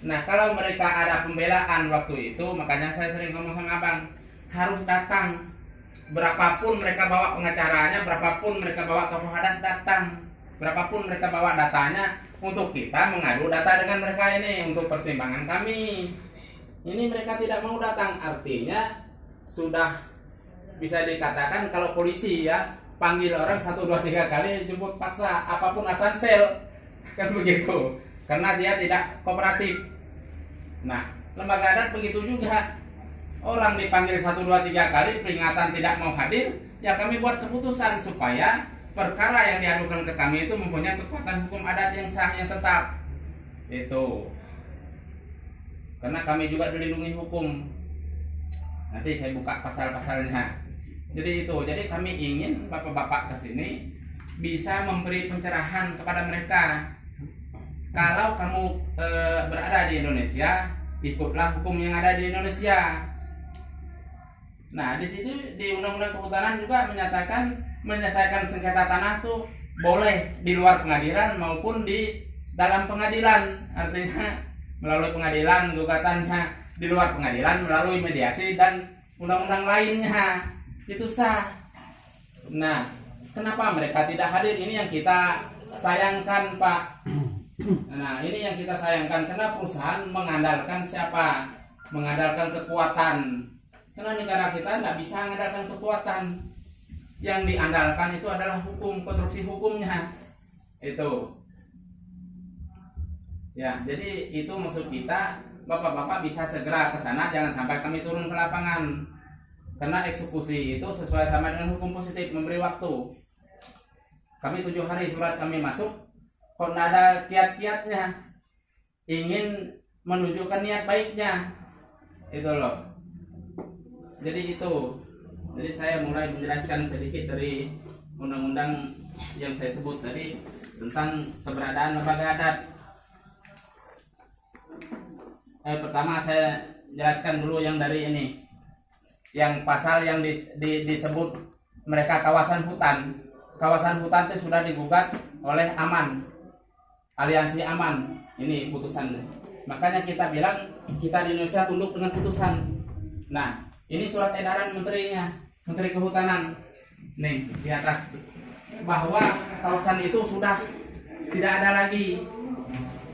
Nah, kalau mereka ada pembelaan waktu itu, makanya saya sering ngomong sama abang, harus datang. Berapapun mereka bawa pengacaranya, berapapun mereka bawa tokoh adat, datang. Berapapun mereka bawa datanya, untuk kita mengadu data dengan mereka ini, untuk pertimbangan kami. Ini mereka tidak mau datang, artinya sudah bisa dikatakan kalau polisi ya, panggil orang 1 2 3 kali jemput paksa, apapun asansel, kan begitu. Karena dia tidak kooperatif. Nah, lembaga adat begitu juga. Orang dipanggil 1 2 3 kali peringatan tidak mau hadir, ya kami buat keputusan supaya perkara yang diadukan ke kami itu mempunyai kekuatan hukum adat yang sah, yang tetap. Itu. Karena kami juga dilindungi hukum. Nanti saya buka pasal-pasalnya. Jadi itu. Jadi kami ingin bapak-bapak ke sini bisa memberi pencerahan kepada mereka. Kalau kamu berada di Indonesia, ikutlah hukum yang ada di Indonesia. Nah, di situ di Undang-Undang Kehutanan juga menyatakan menyelesaikan sengketa tanah tuh boleh di luar pengadilan maupun di dalam pengadilan. Artinya melalui pengadilan, gugatannya di luar pengadilan melalui mediasi dan undang-undang lainnya. Itu sah. Nah, kenapa mereka tidak hadir? Ini yang kita sayangkan, Pak. Nah, ini yang kita sayangkan, karena perusahaan mengandalkan siapa? Mengandalkan kekuatan. Karena negara kita tidak bisa mengandalkan kekuatan. Yang diandalkan itu adalah hukum, konstruksi hukumnya. Itu. Ya, jadi itu maksud kita, bapak-bapak bisa segera ke sana, jangan sampai kami turun ke lapangan. Karena eksekusi itu sesuai sama dengan hukum positif, memberi waktu. Kami 7 hari surat kami masuk, kok tidak ada kiat-kiatnya, ingin menunjukkan niat baiknya, itu loh. Jadi itu, jadi saya mulai menjelaskan sedikit dari undang-undang yang saya sebut tadi tentang keberadaan lembaga adat. Pertama saya jelaskan dulu yang dari ini, yang pasal yang disebut mereka kawasan hutan. Kawasan hutan itu sudah digugat oleh Aman, Aliansi Aman. Ini putusannya. Makanya kita bilang kita di Indonesia tunduk dengan putusan. Nah, ini surat edaran menterinya, Menteri Kehutanan. Nih di atas, bahwa kawasan itu sudah tidak ada lagi.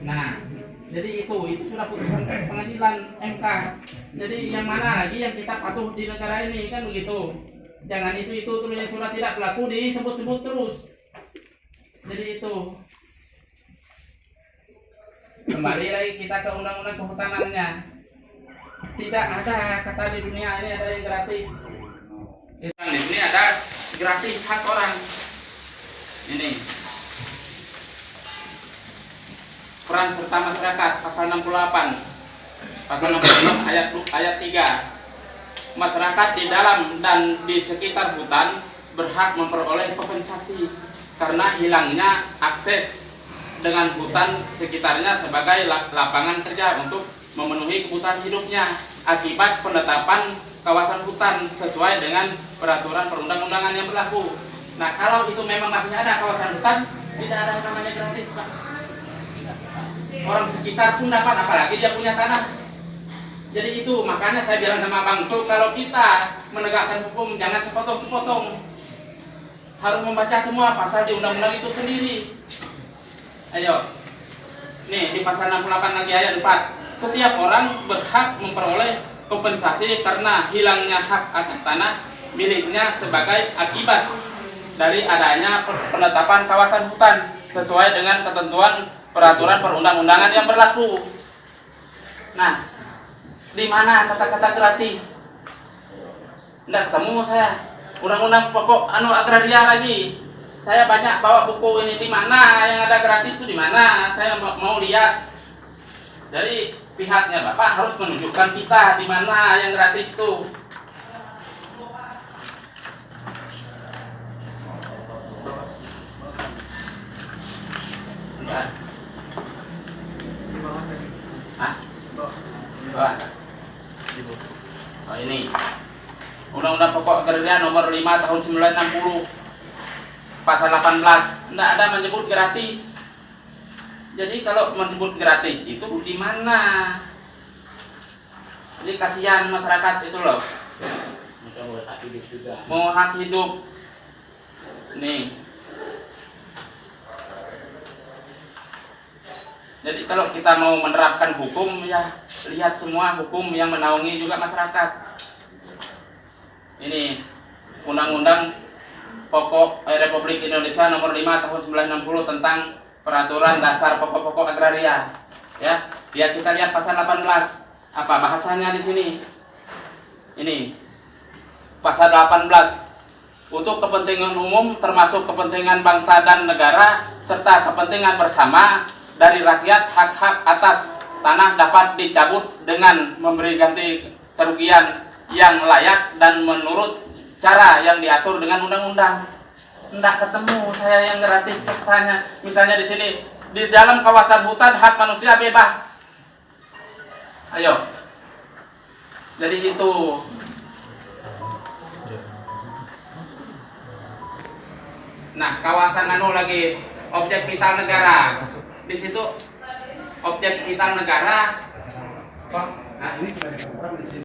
Nah, jadi itu sudah putusan pengadilan MK. Jadi yang mana lagi yang kita patuh di negara ini, kan begitu. Jangan itu tulisnya surat tidak berlaku disebut-sebut terus. Jadi itu. Kembali lagi kita ke undang-undang kehutanannya. Tidak ada kata di dunia ini ada yang gratis. Ini ada gratis hak orang. Ini peran serta masyarakat pasal 68. Pasal 66 ayat 3. Masyarakat di dalam dan di sekitar hutan berhak memperoleh kompensasi karena hilangnya akses dengan hutan sekitarnya sebagai lapangan kerja untuk memenuhi kebutuhan hidupnya akibat penetapan kawasan hutan sesuai dengan peraturan perundang-undangan yang berlaku. Nah, kalau itu memang masih ada kawasan hutan, tidak ada yang namanya gratis, Pak. Orang sekitar pun dapat, apalagi dia punya tanah. Jadi itu makanya saya bilang sama Bang tuh, kalau kita menegakkan hukum jangan sepotong-sepotong, harus membaca semua pasal di undang-undang itu sendiri. Ayo, nih di pasal 68 lagi ayat 4. Setiap orang berhak memperoleh kompensasi karena hilangnya hak atas tanah miliknya sebagai akibat dari adanya penetapan kawasan hutan sesuai dengan ketentuan peraturan perundang-undangan yang berlaku. Nah, di mana kata-kata gratis? Nggak ketemu saya. Undang-undang pokok agraria lagi. Saya banyak bawa buku ini, di mana yang ada gratis itu di mana? Saya mau lihat. Jadi pihaknya Bapak harus menunjukkan kita di mana yang gratis itu. Enggak. Hah? Enggak. Oh, ini Undang-Undang Pokok Agraria nomor 5 tahun 1960 pasal 18 tidak ada menyebut gratis. Jadi kalau menyebut gratis itu di mana? Jadi kasihan masyarakat itu loh. Mau hak hidup juga. Mau hak hidup. Nih. Jadi kalau kita mau menerapkan hukum, ya lihat semua hukum yang menaungi juga masyarakat. Ini Undang-Undang Pokok Republik Indonesia Nomor 5 Tahun 1960 tentang Peraturan Dasar Pokok-pokok Agraria. Ya, kita lihat pasal 18. Apa bahasanya di sini? Ini pasal 18. Untuk kepentingan umum termasuk kepentingan bangsa dan negara serta kepentingan bersama dari rakyat, hak-hak atas tanah dapat dicabut dengan memberi ganti kerugian yang layak dan menurut cara yang diatur dengan undang-undang. Enggak ketemu saya yang gratis teksanya. Misalnya di sini, di dalam kawasan hutan hak manusia bebas. Ayo. Jadi itu. Nah, kawasan lagi objek vital negara. Di situ objek vital negara.